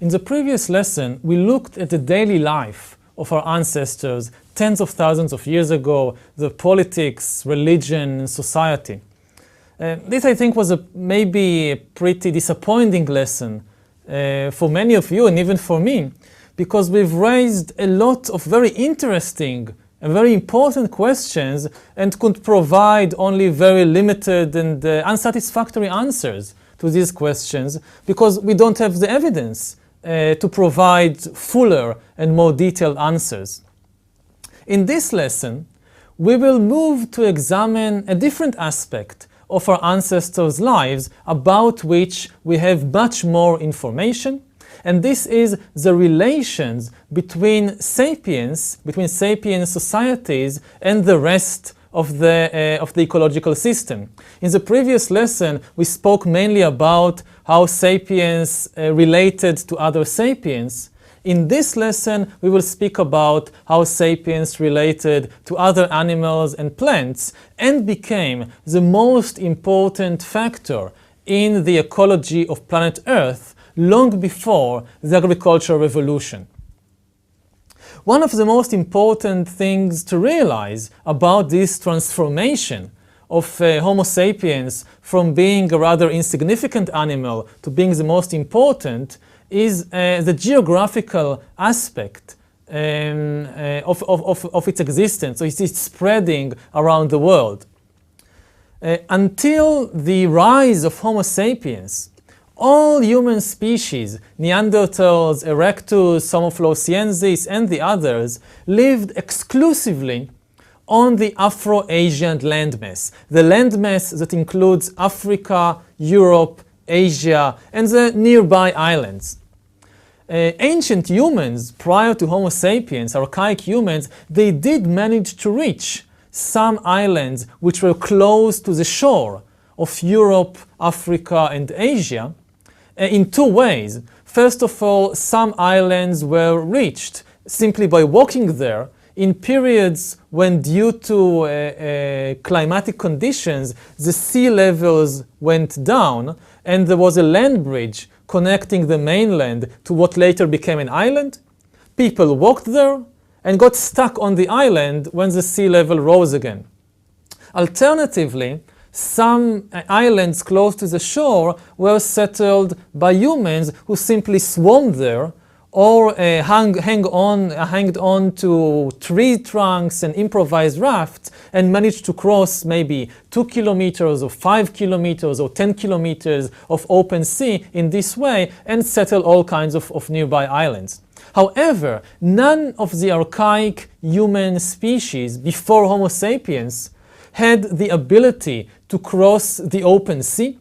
In the previous lesson, we looked at the daily life of our ancestors tens of thousands of years ago, the politics, religion, and society. This, I think, was maybe a pretty disappointing lesson for many of you and even for me, because we've raised a lot of very interesting and very important questions and could provide only very limited and unsatisfactory answers to these questions because we don't have the evidence to provide fuller and more detailed answers. In this lesson, we will move to examine a different aspect of our ancestors' lives about which we have much more information, and this is the relations between sapiens societies and the rest of the ecological system. In the previous lesson, we spoke mainly about how sapiens related to other sapiens. In this lesson, we will speak about how sapiens related to other animals and plants and became the most important factor in the ecology of planet Earth long before the agricultural revolution. One of the most important things to realize about this transformation of Homo sapiens from being a rather insignificant animal to being the most important is the geographical aspect of its existence. So it's spreading around the world. Until the rise of Homo sapiens, all human species, Neanderthals, Erectus, Homo floresiensis, and the others, lived exclusively on the Afro-Asian landmass, the landmass that includes Africa, Europe, Asia, and the nearby islands. Ancient humans, prior to Homo sapiens, archaic humans, they did manage to reach some islands which were close to the shore of Europe, Africa, and Asia in two ways. First of all, some islands were reached simply by walking there in periods when, due to climatic conditions, the sea levels went down and there was a land bridge connecting the mainland to what later became an island. People walked there and got stuck on the island when the sea level rose again. Alternatively, some islands close to the shore were settled by humans who simply swarmed there or hanged on to tree trunks and improvised rafts and managed to cross maybe 2 kilometers or 5 kilometers or 10 kilometers of open sea in this way and settle all kinds of nearby islands. However, none of the archaic human species before Homo sapiens had the ability to cross the open sea,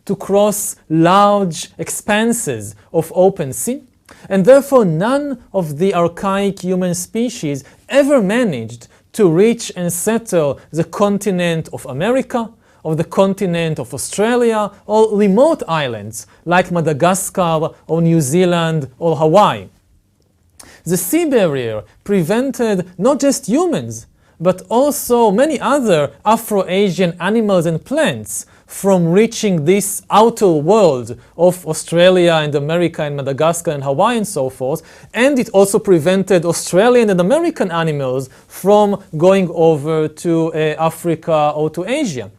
to cross large expanses of open sea, and therefore none of the archaic human species ever managed to reach and settle the continent of America, or the continent of Australia, or remote islands like Madagascar or New Zealand or Hawaii. The sea barrier prevented not just humans, but also many other Afro-Asian animals and plants from reaching this outer world of Australia and America and Madagascar and Hawaii and so forth, and it also prevented Australian and American animals from going over to Africa or to Asia.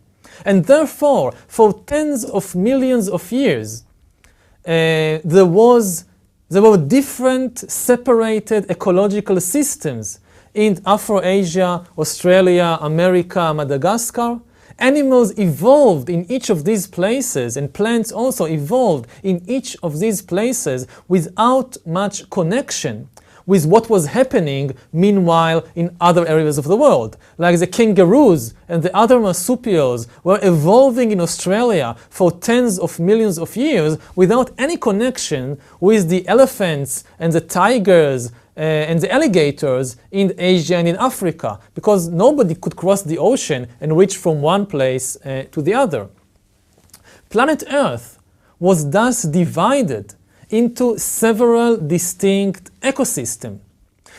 And therefore, for tens of millions of years, there were different separated ecological systems in Afro-Asia, Australia, America, Madagascar. Animals evolved in each of these places, and plants also evolved in each of these places without much connection with what was happening meanwhile in other areas of the world. Like the kangaroos and the other marsupials were evolving in Australia for tens of millions of years without any connection with the elephants and the tigers and the alligators in Asia and in Africa, because nobody could cross the ocean and reach from one place to the other. Planet Earth was thus divided into several distinct ecosystems.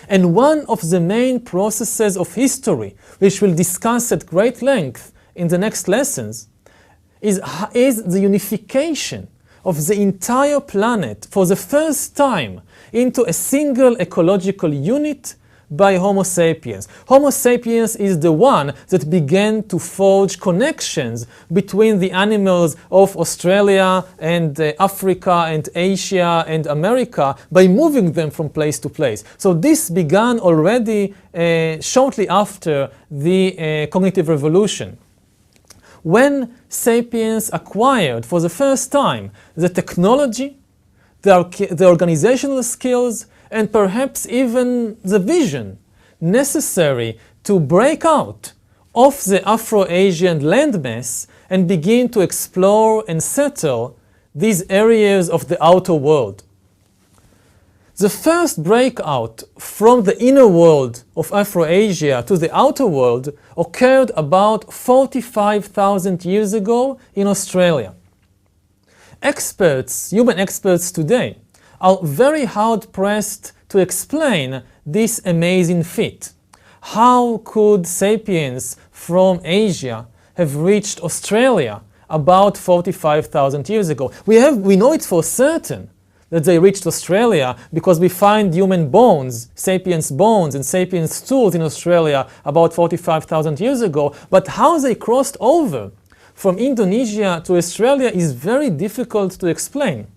And one of the main processes of history, which we'll discuss at great length in the next lessons, is the unification of the entire planet for the first time into a single ecological unit by Homo sapiens. Homo sapiens is the one that began to forge connections between the animals of Australia and Africa and Asia and America by moving them from place to place. So this began already shortly after the cognitive revolution. When sapiens acquired for the first time the technology, the organizational skills, and perhaps even the vision necessary to break out of the Afro-Asian landmass and begin to explore and settle these areas of the outer world. The first breakout from the inner world of Afro-Asia to the outer world occurred about 45,000 years ago in Australia. Experts, human experts today, are very hard-pressed to explain this amazing feat. How could sapiens from Asia have reached Australia about 45,000 years ago? We know it for certain that they reached Australia because we find human bones, sapiens bones and sapiens tools in Australia about 45,000 years ago, but how they crossed over from Indonesia to Australia is very difficult to explain.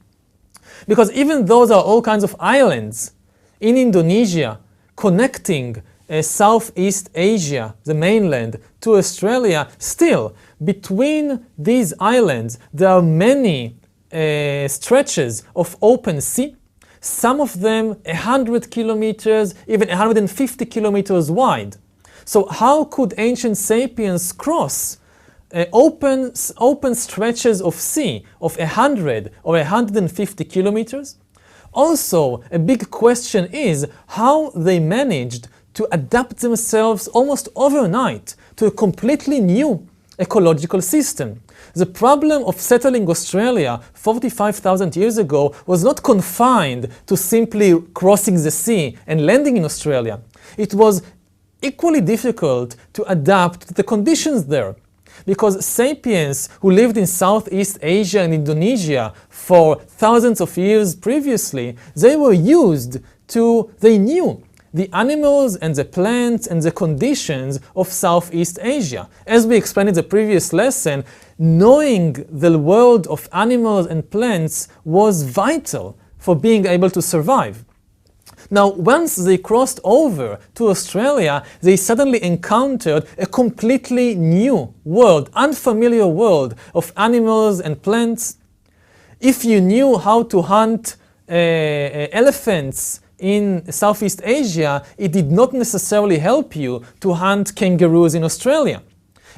Because even though there are all kinds of islands in Indonesia connecting Southeast Asia, the mainland, to Australia, still between these islands there are many stretches of open sea, some of them 100 kilometers, even 150 kilometers wide. So how could ancient sapiens cross open stretches of sea of 100 or 150 kilometers? Also, a big question is how they managed to adapt themselves almost overnight to a completely new ecological system. The problem of settling Australia 45,000 years ago was not confined to simply crossing the sea and landing in Australia. It was equally difficult to adapt to the conditions there, because sapiens who lived in Southeast Asia and Indonesia for thousands of years previously, they knew the animals and the plants and the conditions of Southeast Asia. As we explained in the previous lesson, knowing the world of animals and plants was vital for being able to survive. Now, once they crossed over to Australia, they suddenly encountered a completely new world, unfamiliar world of animals and plants. If you knew how to hunt elephants in Southeast Asia, it did not necessarily help you to hunt kangaroos in Australia.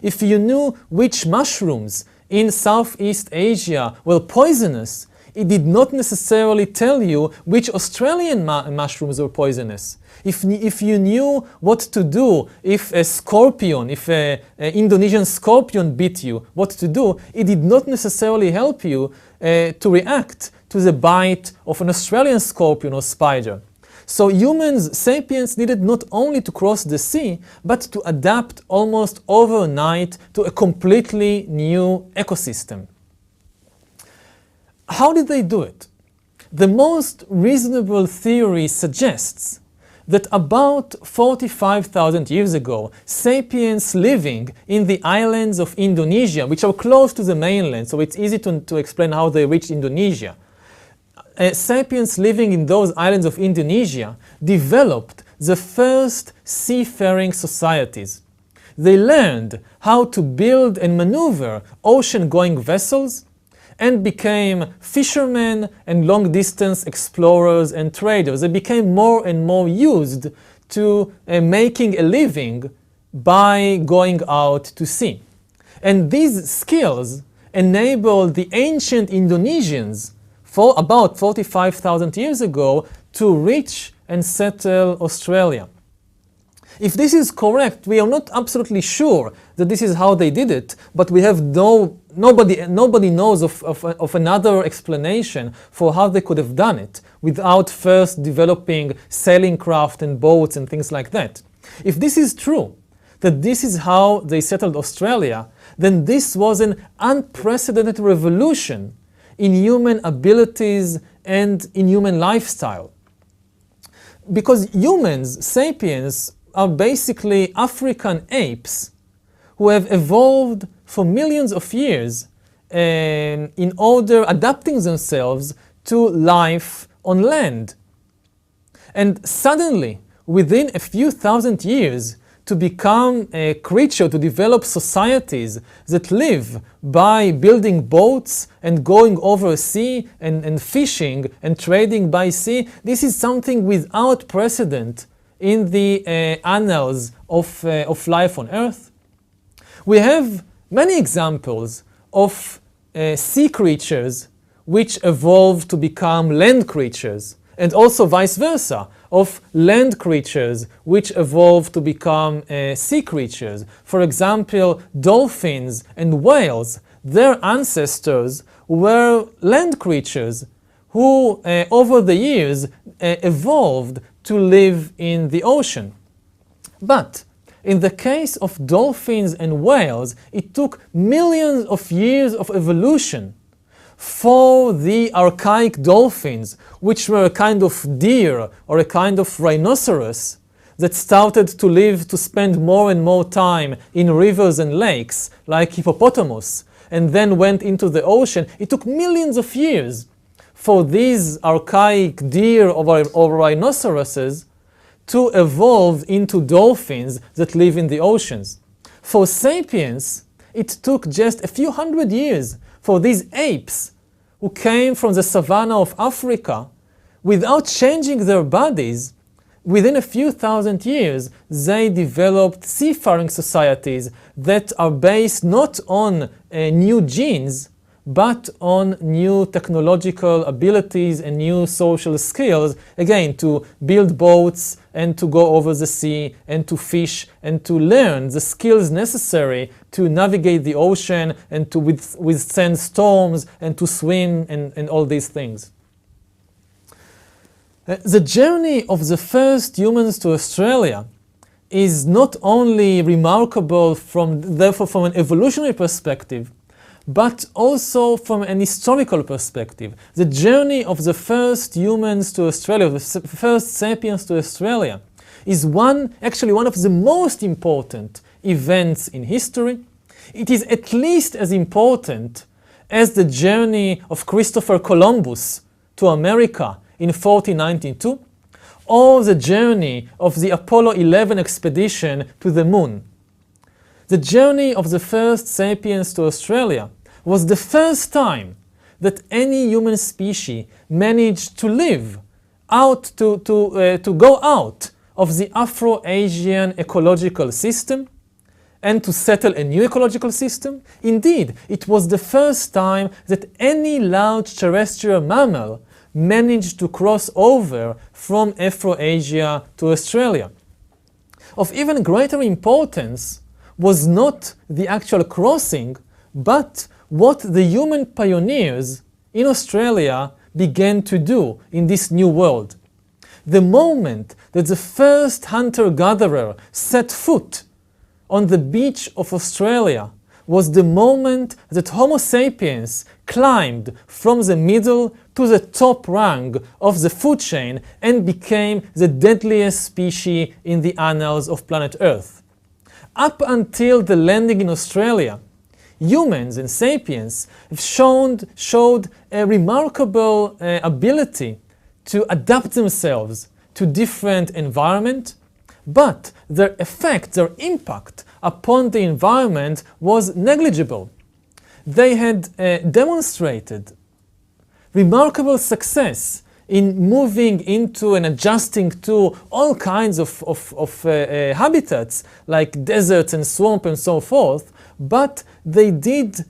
If you knew which mushrooms in Southeast Asia were poisonous, it did not necessarily tell you which Australian mushrooms were poisonous. If you knew what to do if an Indonesian scorpion bit you, what to do, it did not necessarily help you to react to the bite of an Australian scorpion or spider. So humans, sapiens, needed not only to cross the sea, but to adapt almost overnight to a completely new ecosystem. How did they do it? The most reasonable theory suggests that about 45,000 years ago, sapiens living in the islands of Indonesia, which are close to the mainland, so it's easy to explain how they reached Indonesia. Sapiens living in those islands of Indonesia developed the first seafaring societies. They learned how to build and maneuver ocean-going vessels and became fishermen and long-distance explorers and traders. They became more and more used to making a living by going out to sea. And these skills enabled the ancient Indonesians for about 45,000 years ago to reach and settle Australia. If this is correct, we are not absolutely sure that this is how they did it, but we have nobody knows of another explanation for how they could have done it without first developing sailing craft and boats and things like that. If this is true, that this is how they settled Australia, then this was an unprecedented revolution in human abilities and in human lifestyle. Because humans, sapiens, are basically African apes who have evolved for millions of years in order adapting themselves to life on land. And suddenly, within a few thousand years, to become a creature, to develop societies that live by building boats and going over sea and fishing and trading by sea, this is something without precedent in the annals of life on Earth. We have many examples of sea creatures which evolved to become land creatures, and also vice versa, of land creatures which evolved to become sea creatures. For example, dolphins and whales, their ancestors were land creatures who over the years evolved to live in the ocean. But in the case of dolphins and whales, it took millions of years of evolution for the archaic dolphins, which were a kind of deer or a kind of rhinoceros that started to live to spend more and more time in rivers and lakes, like hippopotamus, and then went into the ocean. It took millions of years for these archaic deer or rhinoceroses to evolve into dolphins that live in the oceans. For sapiens, it took just a few hundred years for these apes who came from the savanna of Africa, without changing their bodies, within a few thousand years, they developed seafaring societies that are based not on new genes, but on new technological abilities and new social skills, again, to build boats and to go over the sea and to fish and to learn the skills necessary to navigate the ocean and to withstand storms and to swim and all these things. The journey of the first humans to Australia is not only remarkable therefore from an evolutionary perspective, but also from an historical perspective. The journey of the first humans to Australia, the first sapiens to Australia, is actually one of the most important events in history. It is at least as important as the journey of Christopher Columbus to America in 1492, or the journey of the Apollo 11 expedition to the moon. The journey of the first sapiens to Australia was the first time that any human species managed to live out, to go out of the Afro-Asian ecological system and to settle a new ecological system. Indeed, it was the first time that any large terrestrial mammal managed to cross over from Afro-Asia to Australia. Of even greater importance was not the actual crossing, but what the human pioneers in Australia began to do in this new world. The moment that the first hunter-gatherer set foot on the beach of Australia was the moment that Homo sapiens climbed from the middle to the top rung of the food chain and became the deadliest species in the annals of planet Earth. Up until the landing in Australia, humans and sapiens have showed a remarkable ability to adapt themselves to different environment, but their effect, their impact upon the environment was negligible. They had demonstrated remarkable success in moving into and adjusting to all kinds of habitats like deserts and swamp and so forth, but they did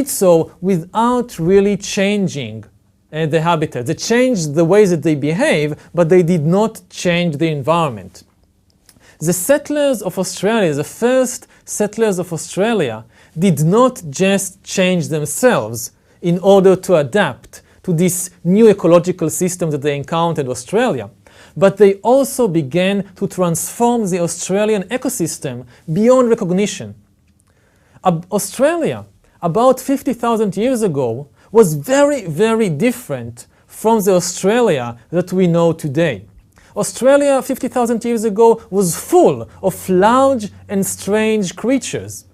so without really changing the habitat. They changed the ways that they behave, but they did not change the environment. The settlers of Australia, the first settlers of Australia, did not just change themselves in order to adapt to this new ecological system that they encountered in Australia, but they also began to transform the Australian ecosystem beyond recognition. Australia, about 50,000 years ago, was very, very different from the Australia that we know today. Australia 50,000 years ago was full of large and strange creatures.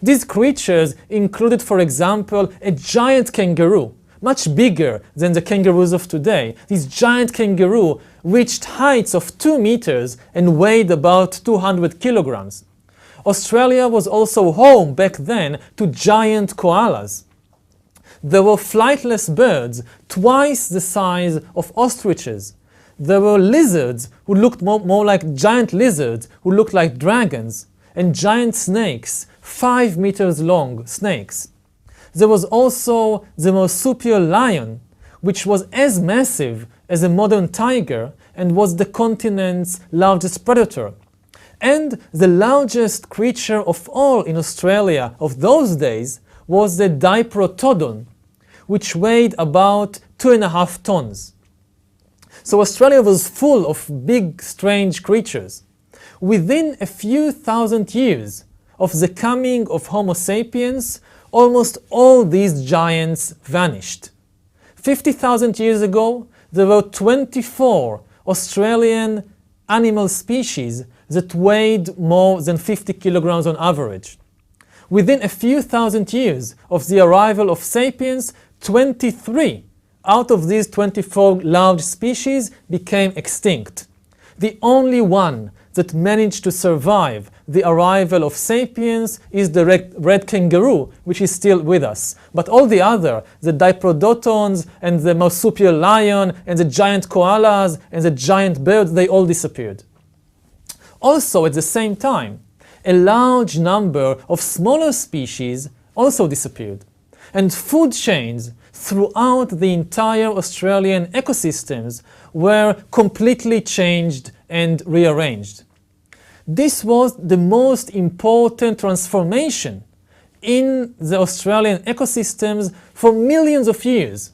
These creatures included, for example, a giant kangaroo, much bigger than the kangaroos of today. This giant kangaroo reached heights of 2 meters and weighed about 200 kilograms. Australia was also home back then to giant koalas. There were flightless birds twice the size of ostriches. There were lizards who looked more like giant lizards, who looked like dragons, and giant snakes, 5 meters long snakes. There was also the marsupial lion, which was as massive as a modern tiger and was the continent's largest predator. And the largest creature of all in Australia of those days was the diprotodon, which weighed about 2.5 tons. So Australia was full of big, strange creatures. Within a few thousand years of the coming of Homo sapiens, almost all these giants vanished. 50,000 years ago, there were 24 Australian animal species that weighed more than 50 kilograms on average. Within a few thousand years of the arrival of sapiens, 23 out of these 24 large species became extinct. The only one that managed to survive the arrival of sapiens is the red kangaroo, which is still with us. But all the other, the diprotodons and the marsupial lion and the giant koalas and the giant birds, they all disappeared. Also, at the same time, a large number of smaller species also disappeared. And food chains throughout the entire Australian ecosystems were completely changed and rearranged. This was the most important transformation in the Australian ecosystems for millions of years.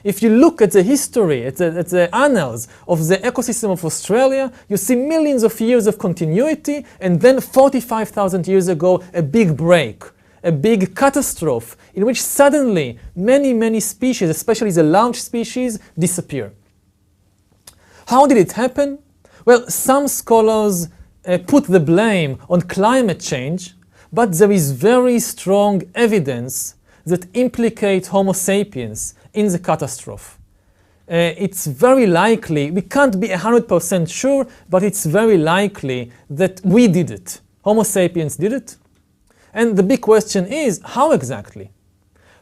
If you look at the history, at the annals of the ecosystem of Australia, you see millions of years of continuity, and then 45,000 years ago, a big break, a big catastrophe in which suddenly many species, especially the large species, disappear. How did it happen? Well, some scholars put the blame on climate change, but there is very strong evidence that implicate Homo sapiens in the catastrophe. It's very likely, we can't be 100% sure, but it's very likely that we did it. Homo sapiens did it. And the big question is, how exactly?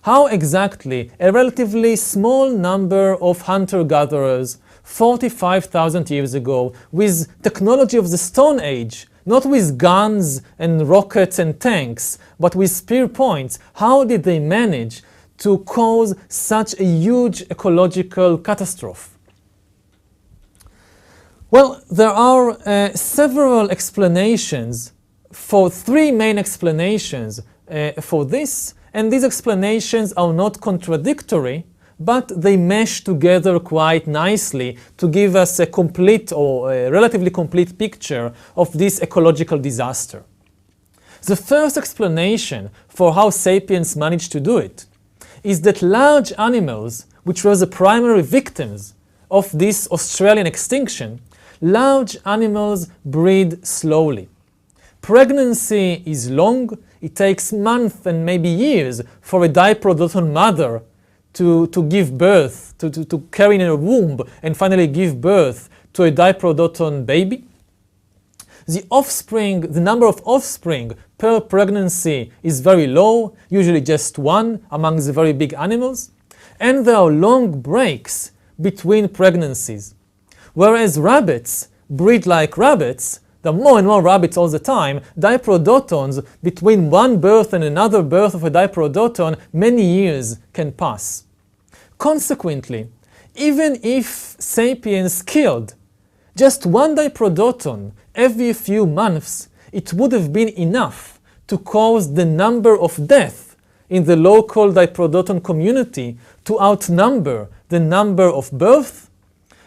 How exactly a relatively small number of hunter-gatherers 45,000 years ago with technology of the Stone Age, not with guns and rockets and tanks, but with spear points, how did they manage to cause such a huge ecological catastrophe? Well, there are several explanations, for 3 main explanations for this, and these explanations are not contradictory, but they mesh together quite nicely to give us a complete or a relatively complete picture of this ecological disaster. The first explanation for how sapiens managed to do it is that large animals, which were the primary victims of this Australian extinction, large animals breed slowly. Pregnancy is long. It takes months and maybe years for a diprotodon mother to give birth, to carry in her womb and finally give birth to a diprotodon baby. The number of offspring per pregnancy is very low, usually just 1 among the very big animals, and there are long breaks between pregnancies. Whereas rabbits breed like rabbits, there are more and more rabbits all the time, diprotodons, between one birth and another birth of a diprotodon, many years can pass. Consequently, even if sapiens killed just one diprotodon every few months, it would have been enough to cause the number of deaths in the local diprotodon community to outnumber the number of births,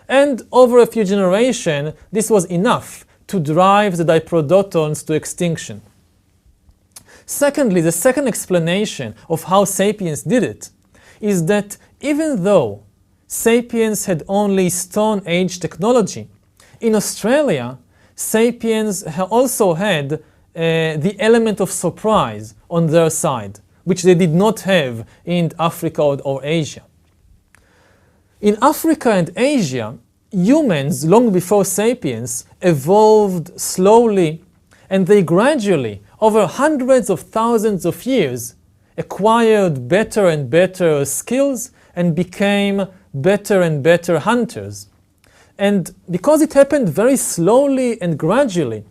and over a few generations, this was enough to drive the diprotodons to extinction. Secondly, the second explanation of how sapiens did it is that even though sapiens had only Stone Age technology, in Australia, sapiens also had the element of surprise on their side, which they did not have in Africa or Asia. In Africa and Asia, humans, long before sapiens, evolved slowly, and they gradually, over hundreds of thousands of years, acquired better and better skills and became better and better hunters. And because it happened very slowly and gradually,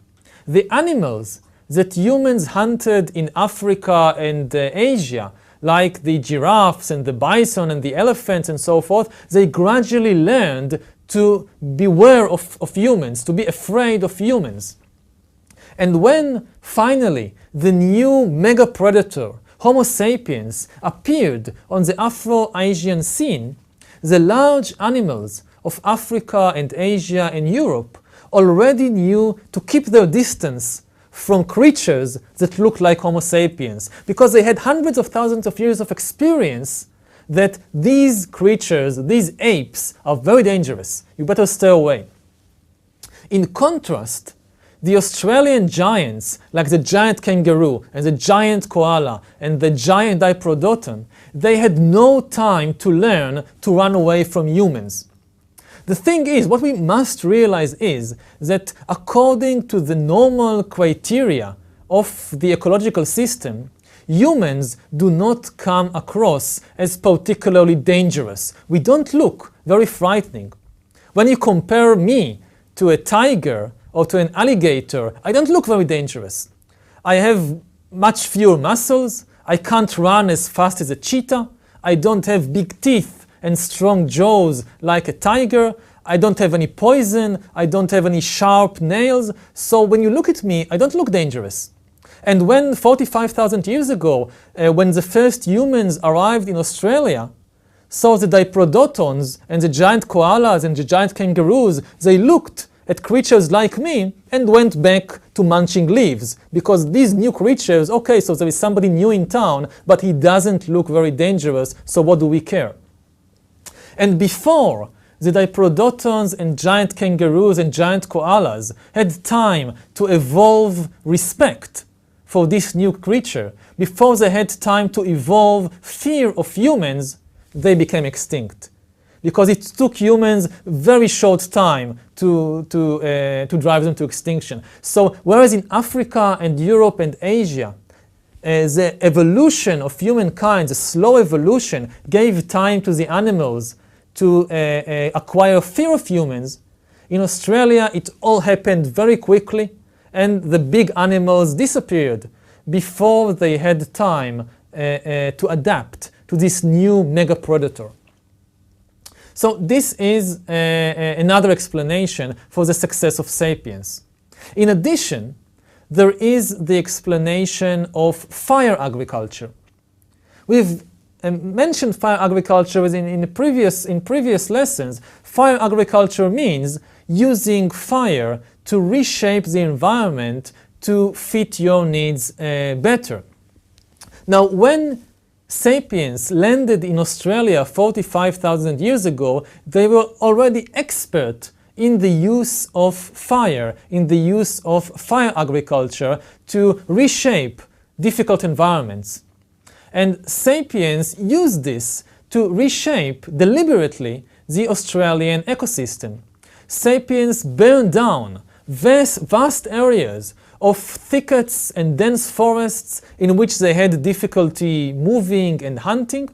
the animals that humans hunted in Africa and Asia, like the giraffes and the bison and the elephants and so forth, they gradually learned to beware of humans, to be afraid of humans. And when finally the new mega predator, Homo sapiens, appeared on the Afro-Asian scene, the large animals of Africa and Asia and Europe already knew to keep their distance from creatures that look like Homo sapiens, because they had hundreds of thousands of years of experience that these creatures, these apes, are very dangerous. You better stay away. In contrast, the Australian giants, like the giant kangaroo and the giant koala and the giant diprotodon, they had no time to learn to run away from humans. The thing is, what we must realize is that according to the normal criteria of the ecological system, humans do not come across as particularly dangerous. We don't look very frightening. When you compare me to a tiger or to an alligator, I don't look very dangerous. I have much fewer muscles, I can't run as fast as a cheetah, I don't have big teeth and strong jaws like a tiger, I don't have any poison, I don't have any sharp nails, so when you look at me, I don't look dangerous. And when 45,000 years ago, when the first humans arrived in Australia, so the diprotodons and the giant koalas and the giant kangaroos, they looked at creatures like me and went back to munching leaves, because these new creatures, okay, so there is somebody new in town, but he doesn't look very dangerous, so what do we care? And before the diprotodons and giant kangaroos and giant koalas had time to evolve respect for this new creature, before they had time to evolve fear of humans, they became extinct. Because it took humans very short time to drive them to extinction. So whereas in Africa and Europe and Asia, the evolution of humankind, the slow evolution, gave time to the animals to acquire fear of humans, in Australia it all happened very quickly, and the big animals disappeared before they had time to adapt to this new mega predator. So this is another explanation for the success of sapiens. In addition, there is the explanation of fire agriculture. We've mentioned fire agriculture in previous lessons. Fire agriculture means using fire to reshape the environment to fit your needs better. Now, when sapiens landed in Australia 45,000 years ago, they were already expert in the use of fire, in the use of fire agriculture to reshape difficult environments. And sapiens used this to reshape deliberately the Australian ecosystem. Sapiens burned down vast areas of thickets and dense forests in which they had difficulty moving and hunting,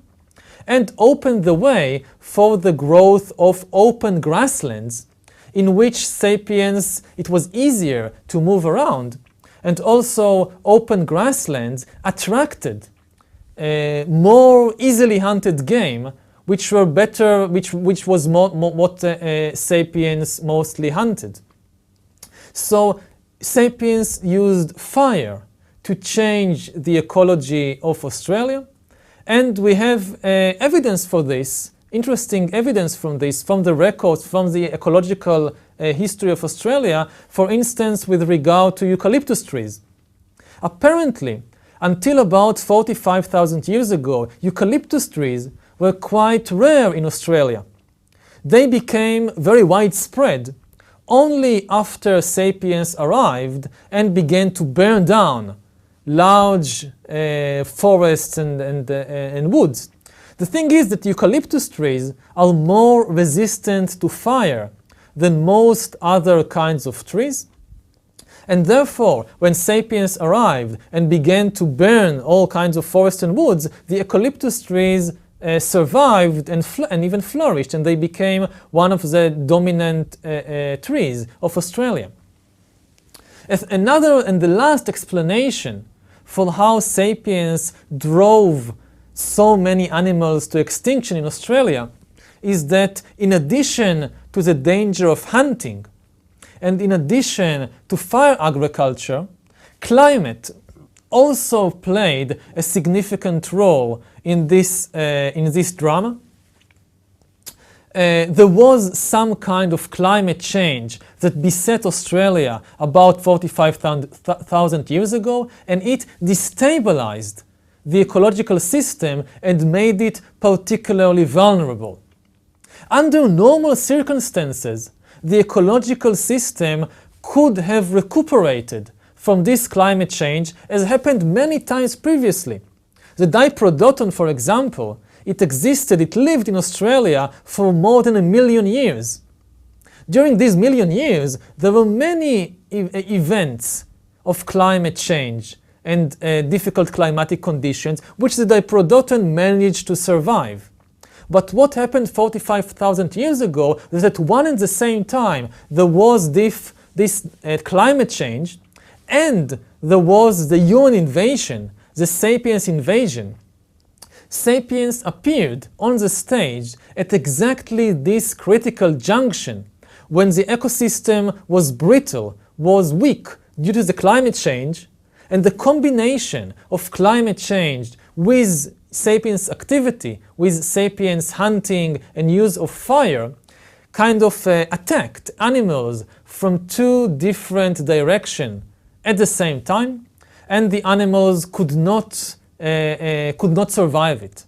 and opened the way for the growth of open grasslands in which sapiens, it was easier to move around, and also open grasslands attracted more easily hunted game, which were better, which was what sapiens mostly hunted. So sapiens used fire to change the ecology of Australia, and we have evidence for this, interesting evidence from this, from the records, from the ecological history of Australia, for instance with regard to eucalyptus trees. Apparently, until about 45,000 years ago, eucalyptus trees were quite rare in Australia. They became very widespread only after sapiens arrived and began to burn down large forests and woods. The thing is that eucalyptus trees are more resistant to fire than most other kinds of trees. And therefore, when sapiens arrived and began to burn all kinds of forests and woods, the eucalyptus trees survived and even flourished, and they became one of the dominant trees of Australia. Another and the last explanation for how sapiens drove so many animals to extinction in Australia is that in addition to the danger of hunting, and in addition to fire agriculture, climate also played a significant role in this drama. There was some kind of climate change that beset Australia about 45,000 years ago, and it destabilized the ecological system and made it particularly vulnerable. Under normal circumstances, the ecological system could have recuperated from this climate change, as happened many times previously. The diprotodon, for example, it lived in Australia for more than 1 million years. During these 1 million years, there were many events of climate change and difficult climatic conditions, which the diprotodon managed to survive. But what happened 45,000 years ago is that one and the same time there was this climate change, and there was the human invasion, the sapiens invasion. Sapiens appeared on the stage at exactly this critical junction when the ecosystem was brittle, was weak due to the climate change, and the combination of climate change with sapiens activity, with sapiens hunting and use of fire, kind of attacked animals from two different directions at the same time, and the animals could not survive it.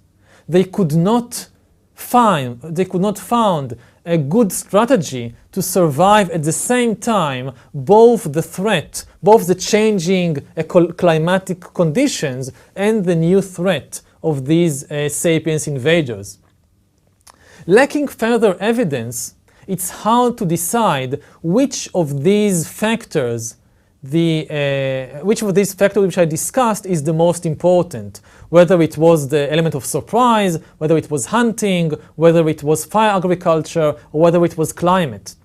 They could not find a good strategy to survive at the same time both the threat, both the changing climatic conditions and the new threat of these sapiens invaders. Lacking further evidence, it's hard to decide which of these factors which I discussed is the most important, whether it was the element of surprise, whether it was hunting, whether it was fire agriculture, or whether it was climate.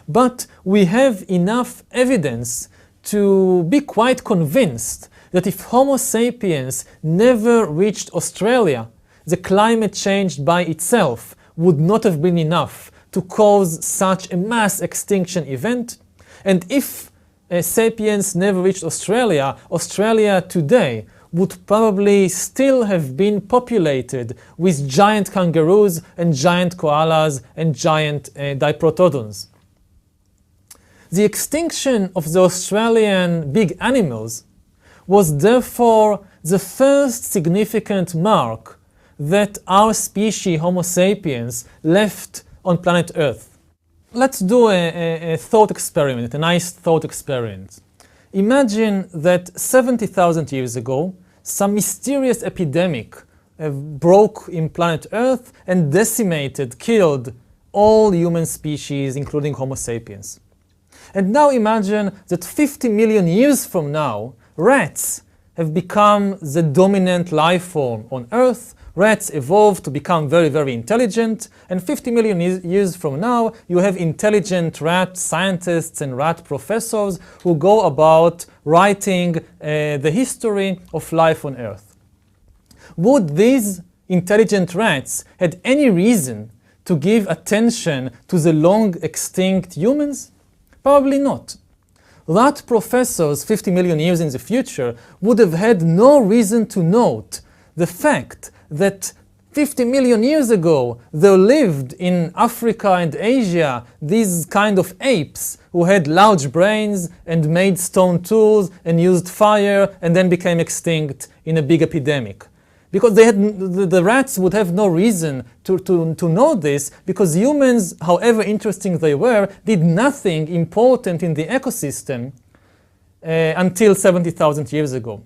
But we have enough evidence to be quite convinced that if Homo sapiens never reached Australia, the climate change by itself would not have been enough to cause such a mass extinction event. And if sapiens never reached Australia, Australia today would probably still have been populated with giant kangaroos and giant koalas and giant diprotodons. The extinction of the Australian big animals was therefore the first significant mark that our species, Homo sapiens, left on planet Earth. Let's do a thought experiment, a nice thought experiment. Imagine that 70,000 years ago, some mysterious epidemic broke in planet Earth and decimated, killed all human species, including Homo sapiens. And now imagine that 50 million years from now, rats have become the dominant life form on Earth. Rats evolved to become very, very intelligent, and 50 million years from now, you have intelligent rat scientists and rat professors who go about writing the history of life on Earth. Would these intelligent rats had any reason to give attention to the long extinct humans? Probably not. Rat professors 50 million years in the future would have had no reason to note the fact that 50 million years ago there lived in Africa and Asia these kind of apes who had large brains and made stone tools and used fire and then became extinct in a big epidemic. Because the rats would have no reason to know this, because humans, however interesting they were, did nothing important in the ecosystem until 70,000 years ago.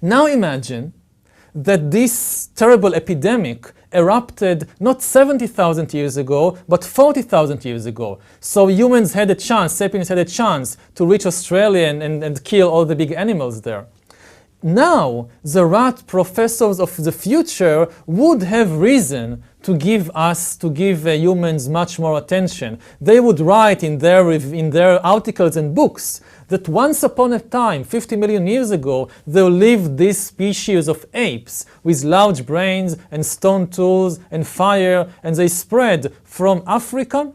Now imagine that this terrible epidemic erupted not 70,000 years ago, but 40,000 years ago. So humans had a chance, sapiens had a chance to reach Australia and kill all the big animals there. Now, the rat professors of the future would have reason to give humans much more attention. They would write in their articles and books that once upon a time, 50 million years ago, there lived this species of apes with large brains and stone tools and fire, and they spread from Africa.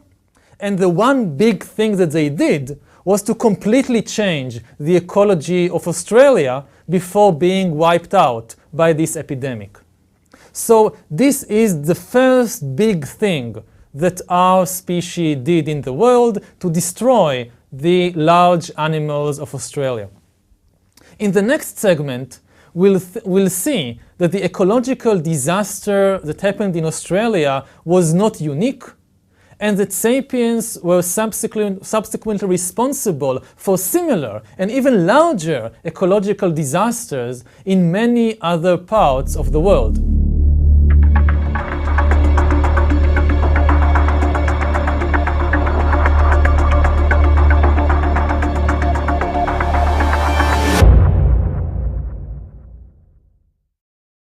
And the one big thing that they did was to completely change the ecology of Australia before being wiped out by this epidemic. So this is the first big thing that our species did in the world to destroy the large animals of Australia. In the next segment, we'll see that the ecological disaster that happened in Australia was not unique, and that sapiens were subsequently responsible for similar and even larger ecological disasters in many other parts of the world.